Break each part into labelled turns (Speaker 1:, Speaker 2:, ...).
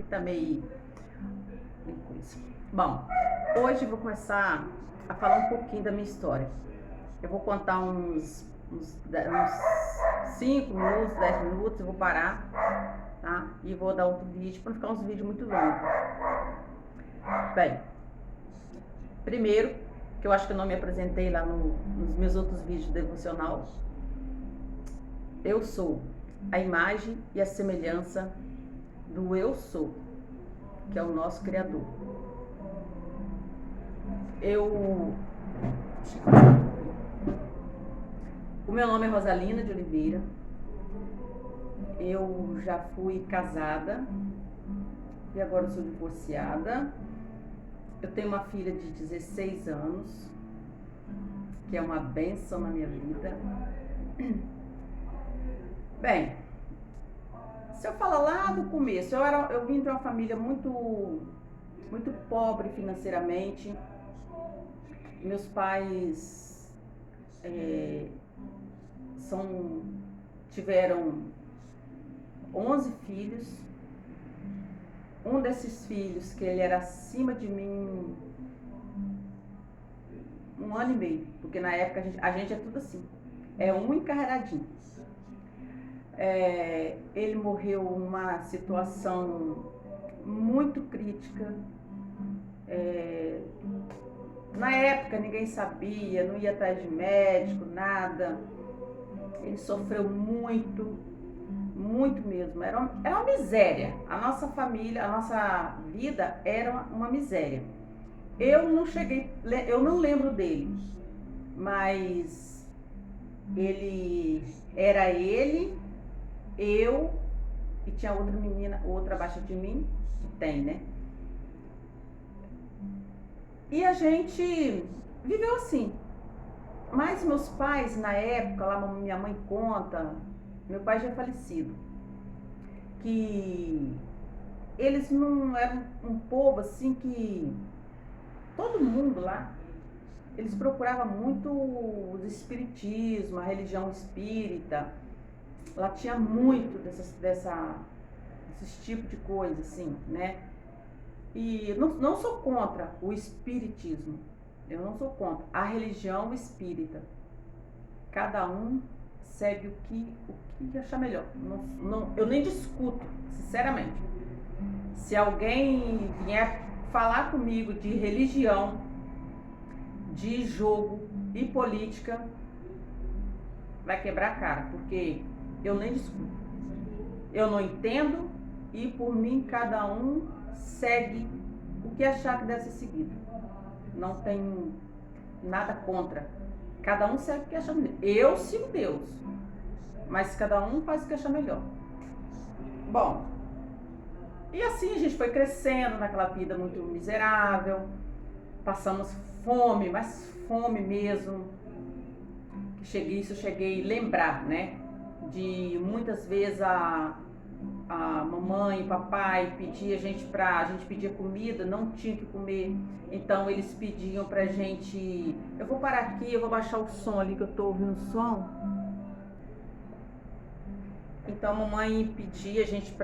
Speaker 1: tá meio coisa. Bom, hoje eu vou começar a falar um pouquinho da minha história. Eu vou contar uns 5 minutos, 10 minutos, eu vou parar, tá? E vou dar outro vídeo, para não ficar uns vídeos muito longos. Bem, primeiro, que eu acho que eu não me apresentei lá nos meus outros vídeos devocional, eu sou a imagem e a semelhança do Eu Sou, que é o nosso Criador. O meu nome é Rosalina de Oliveira. Eu já fui casada e agora eu sou divorciada. Eu tenho uma filha de 16 anos, que é uma bênção na minha vida. Bem, se eu falar lá do começo, eu vim de uma família muito pobre financeiramente. Meus pais tiveram 11 filhos. Um desses filhos, que ele era acima de mim 1 ano e meio, porque na época a gente é tudo assim, é um encarreiradinho. Ele morreu numa situação muito crítica. Na época ninguém sabia, não ia atrás de médico, nada. Ele sofreu muito mesmo. Era uma miséria. A nossa família, a nossa vida era uma miséria. Eu não lembro dele, mas eu e tinha outra menina, outra abaixo de mim, que tem, né? E a gente viveu assim. Mas meus pais, na época, lá minha mãe conta, meu pai já é falecido, que eles não eram um povo assim que todo mundo lá, eles procuravam muito o espiritismo, a religião espírita. Lá tinha muito desses tipos de coisa, assim, né? E não sou contra o espiritismo, eu não sou contra a religião espírita. Cada um segue o que achar melhor. Eu nem discuto, sinceramente. Se alguém vier falar comigo de religião, de jogo e política, vai quebrar a cara, porque eu nem discuto. Eu não entendo e por mim cada um segue o que achar que deve ser seguido. Não tenho nada contra. Cada um segue o que acha melhor. Eu sigo Deus, mas cada um faz o que acha melhor. Bom, e assim a gente foi crescendo naquela vida muito miserável. Passamos fome, mas fome mesmo. Eu cheguei a lembrar, né? De muitas vezes a mamãe e o papai pedia a gente pedia comida, não tinha que comer. Então eles pediam pra gente. Eu vou parar aqui, eu vou baixar o som ali que eu tô ouvindo o som. Então a mamãe pedia a gente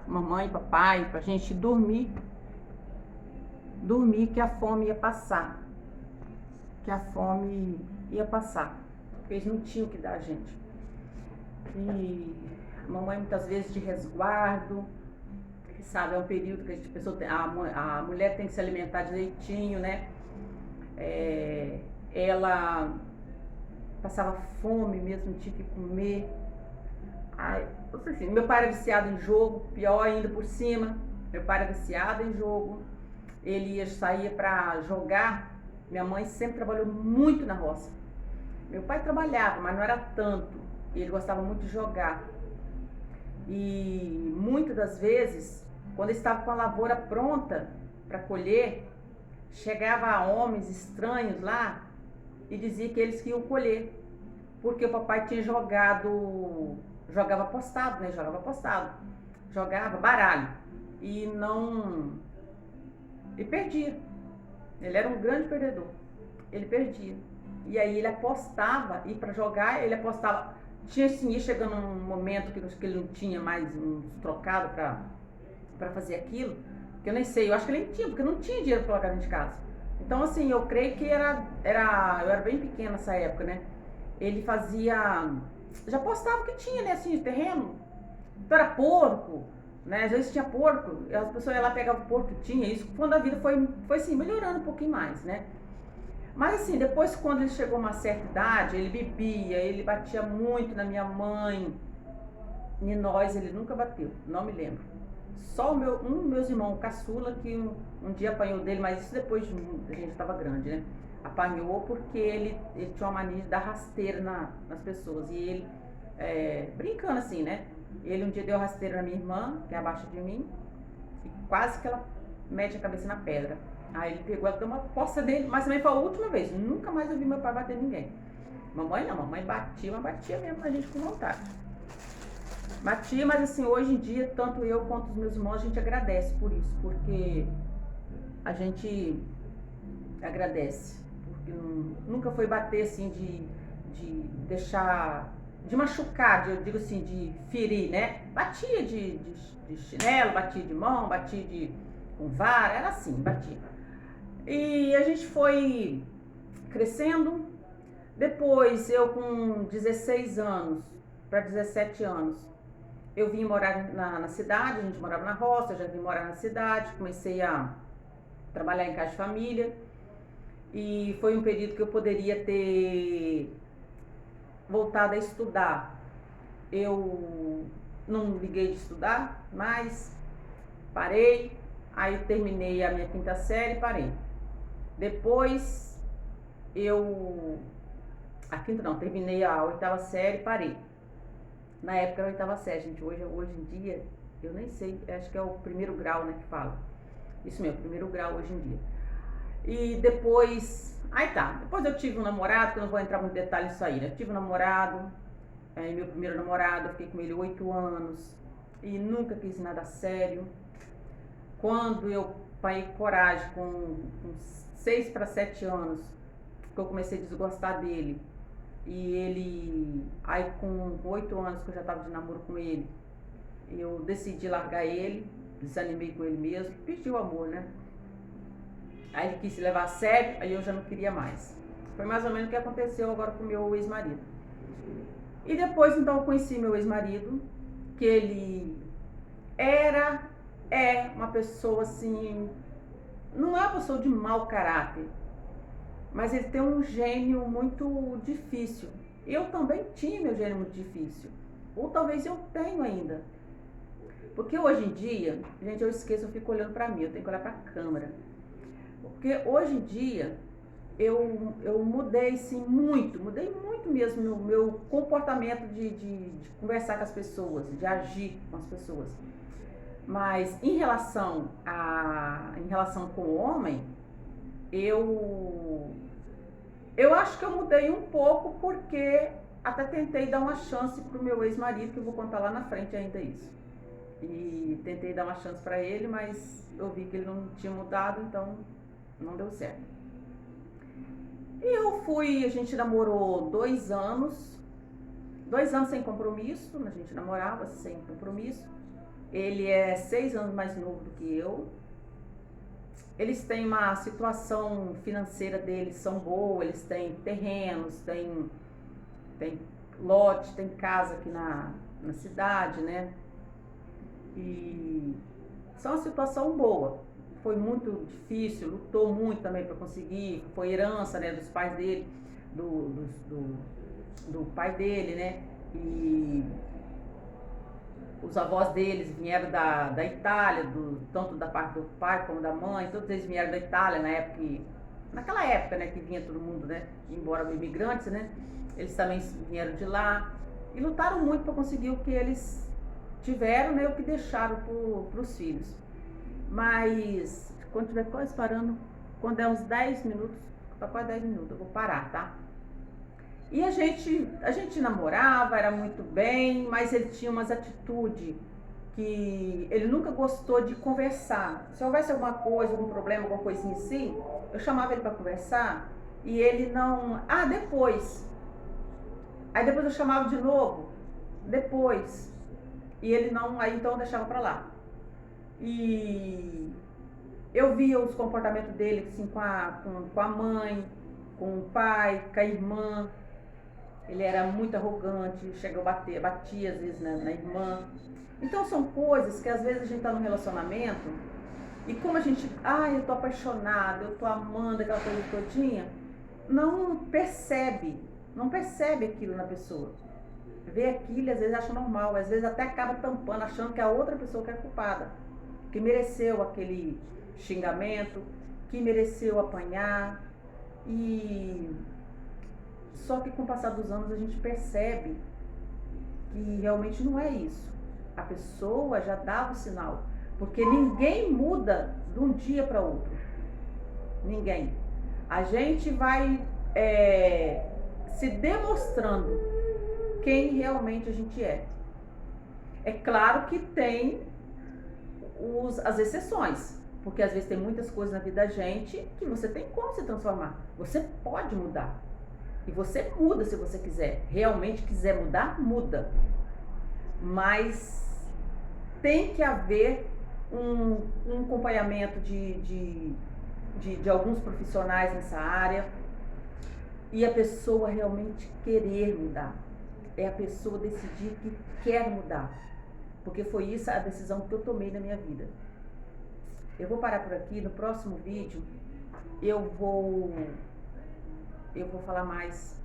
Speaker 1: mamãe e papai, pra gente dormir, que a fome ia passar. Porque eles não tinham que dar a gente. E a mamãe muitas vezes de resguardo, sabe, é um período que a mulher tem que se alimentar direitinho, né? Ela passava fome mesmo, tinha que comer. Assim, meu pai era viciado em jogo, pior ainda por cima. Meu pai era viciado em jogo, ele saía para jogar. Minha mãe sempre trabalhou muito na roça. Meu pai trabalhava, mas não era tanto. Ele gostava muito de jogar. E muitas das vezes, quando ele estava com a lavoura pronta para colher, chegava homens estranhos lá e dizia que eles iam colher, porque o papai tinha jogava apostado, né? Jogava baralho e perdia. Ele era um grande perdedor. Ele perdia. E aí ele apostava, e para jogar ele apostava. Tinha assim, ia chegando um momento que ele não tinha mais um trocado para fazer aquilo, que eu nem sei, eu acho que ele nem tinha, porque não tinha dinheiro para colocar dentro de casa. Então, assim, eu creio que eu era bem pequena nessa época, né? Ele fazia, já postava o que tinha, né, assim, de terreno. Então era porco, né? Às vezes tinha porco, e as pessoas iam lá pegavam o porco que tinha. Isso quando a vida foi assim, melhorando um pouquinho mais, né? Mas assim, depois quando ele chegou a uma certa idade, ele bebia, ele batia muito na minha mãe. Em nós ele nunca bateu, não me lembro. Só um dos meus irmãos, o caçula, que um dia apanhou dele, mas isso depois a gente estava grande, né? Apanhou porque ele tinha uma mania de dar rasteira nas pessoas. E ele, brincando assim, né? Ele um dia deu rasteira na minha irmã, que é abaixo de mim, e quase que ela mete a cabeça na pedra. Aí ele pegou, ela deu uma poça dele, mas também foi a última vez. Nunca mais eu vi meu pai bater ninguém. Mamãe não, mamãe batia, mas batia mesmo na gente com vontade. Batia, mas assim, hoje em dia, tanto eu quanto os meus irmãos, a gente agradece por isso, porque a gente agradece, porque nunca foi bater assim de deixar, de machucar, eu digo assim, de ferir, né? Batia de chinelo, batia de mão, batia com vara, era assim, batia. E a gente foi crescendo. Depois, eu com 16 anos para 17 anos, eu vim morar na cidade, a gente morava na roça, eu já vim morar na cidade, comecei a trabalhar em casa de família. E foi um período que eu poderia ter voltado a estudar. Eu não liguei de estudar, mas parei. Aí terminei a minha quinta série e parei. Depois terminei a oitava série e parei. Na época era a oitava série, gente. Hoje em dia, eu nem sei, acho que é o primeiro grau, né, que fala. Isso mesmo, primeiro grau hoje em dia. E depois, depois eu tive um namorado, que eu não vou entrar muito em detalhes nisso aí, né? Eu tive um namorado, meu primeiro namorado, eu fiquei com ele 8 anos e nunca quis nada sério. Quando eu peguei coragem, com 6 para 7 anos, que eu comecei a desgostar dele, e ele, aí com 8 anos que eu já estava de namoro com ele, eu decidi largar ele, desanimei com ele mesmo, pedi o amor, né? Aí ele quis se levar a sério, aí eu já não queria mais. Foi mais ou menos o que aconteceu agora com o meu ex-marido. E depois, então, eu conheci meu ex-marido, que ele é uma pessoa assim, não é uma pessoa de mau caráter, mas ele tem um gênio muito difícil. Eu também tinha meu gênio muito difícil, ou talvez eu tenho ainda. Porque hoje em dia, gente, eu esqueço, eu fico olhando pra mim, eu tenho que olhar pra câmera. Porque hoje em dia, eu mudei sim mudei muito mesmo o meu comportamento de conversar com as pessoas, de agir com as pessoas. Mas em relação com o homem, eu acho que eu mudei um pouco porque até tentei dar uma chance pro meu ex-marido, que eu vou contar lá na frente ainda isso. E tentei dar uma chance para ele, mas eu vi que ele não tinha mudado, então não deu certo. E a gente namorou 2 anos, 2 anos sem compromisso, a gente namorava sem compromisso. Ele é 6 anos mais novo do que eu. Eles têm uma situação financeira deles, são boa, eles têm terrenos, têm lote, tem casa aqui na cidade, né? E são uma situação boa. Foi muito difícil, lutou muito também para conseguir, foi herança, né, dos pais dele, do pai dele, né? E os avós deles vieram da Itália, tanto da parte do pai como da mãe, todos eles vieram da Itália naquela época, né, que vinha todo mundo, né, embora imigrantes, né, eles também vieram de lá e lutaram muito para conseguir o que eles tiveram, né, o que deixaram para os filhos. Mas quando tiver quase parando, quando é uns 10 minutos, tá quase 10 minutos, eu vou parar, tá? E a gente namorava, era muito bem, mas ele tinha umas atitudes que ele nunca gostou de conversar. Se houvesse alguma coisa, algum problema, alguma coisinha assim, eu chamava ele para conversar e ele não... depois. Aí depois eu chamava de novo, depois. E ele não... Aí então eu deixava para lá. E eu via os comportamentos dele assim, com a mãe, com o pai, com a irmã. Ele era muito arrogante, chegou a batia às vezes na irmã. Então são coisas que às vezes a gente tá num relacionamento e como a gente, eu tô apaixonada, eu tô amando aquela coisa todinha, não percebe aquilo na pessoa. Vê aquilo e às vezes acha normal, às vezes até acaba tampando, achando que a outra pessoa que é culpada, que mereceu aquele xingamento, que mereceu apanhar. E só que com o passar dos anos a gente percebe que realmente não é isso. A pessoa já dava o sinal, porque ninguém muda de um dia para outro. Ninguém. A gente vai se demonstrando quem realmente a gente é. É claro que tem as exceções, porque às vezes tem muitas coisas na vida da gente que você tem como se transformar. Você pode mudar. E você muda se você quiser. Realmente quiser mudar, muda. Mas tem que haver um acompanhamento de alguns profissionais nessa área e a pessoa realmente querer mudar. É a pessoa decidir que quer mudar. Porque foi isso a decisão que eu tomei na minha vida. Eu vou parar por aqui. No próximo vídeo eu vou falar mais.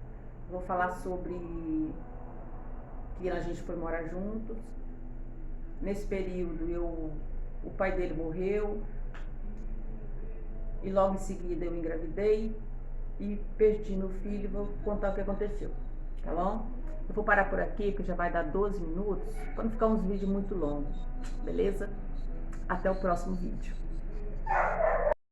Speaker 1: Vou falar sobre que a gente foi morar juntos. Nesse período o pai dele morreu e logo em seguida eu engravidei e perdi meu filho. Vou contar o que aconteceu, tá bom? Eu vou parar por aqui, que já vai dar 12 minutos, para não ficar uns vídeos muito longos, beleza? Até o próximo vídeo.